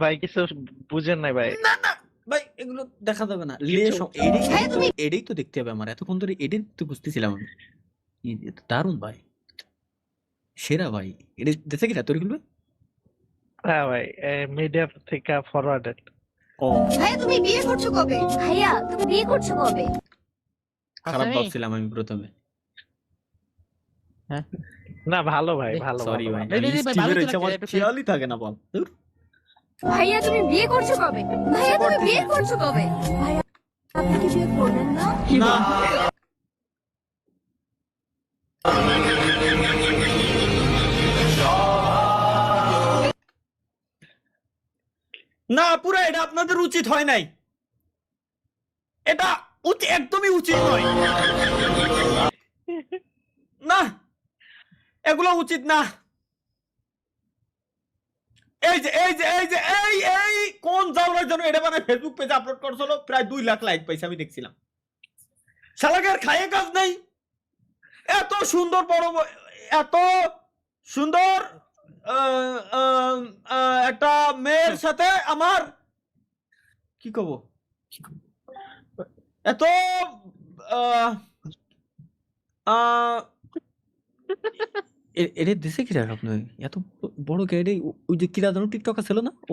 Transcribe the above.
ভাই কিছু বুঝেন নাই ভাই। না না ভাই এগুলো দেখা যাবে না এডেই তো দেখতে হবে আমার এতক্ষণ ধরে এডেই তো বুঝতেছিলাম আমি এ তো দারুণ ভাই সেরা ভাই এডে দেখে কিনা তরিকুল ভাই হ্যাঁ ভাই, মিডিয়া থেকে ফরওয়ার্ডেড। ও ভাইয়া তুমি বিয়ে করছো কবে? ভাইয়া তুমি বিয়ে করছো কবে? খারাপ আসেনি? ভাবছিলাম আমি প্রথমে হ্যাঁ না ভালো ভাই, দে, ভালো সরি ভালো ভাই ভালো। দে, দে, দে, ভাই, স্টিভের ভালো হচ্ছে তো আমার লাগছে, একটু খেয়ালই থাকে না বল ধুর। ভাইয়া তুমি বিয়ে করছো কবে? ভাইয়া তুমি বিয়ে করছো কবে? ভাইয়া আপনি কি বিয়ে করবেন না? না না পুরো এটা আপনাদের উচিত হয় নাই এটা একদমই উচিত নয় না এগুলো উচিত না এই কোন জাউরার জন্য এটা মানে ফেসবুক পেজে আপলোড করছিল প্রায় 2 লাখ লাইক পাইছে আমি দেখছিলাম শালাকের খায়ে কাজ নাই এত সুন্দর এত সুন্দর একটা মেয়ের সাথে আমার কি কব এত এটা দেশে কি রাখ আপনি এত বড় গাইডে ওই যে কিরা টিকটক ছিল না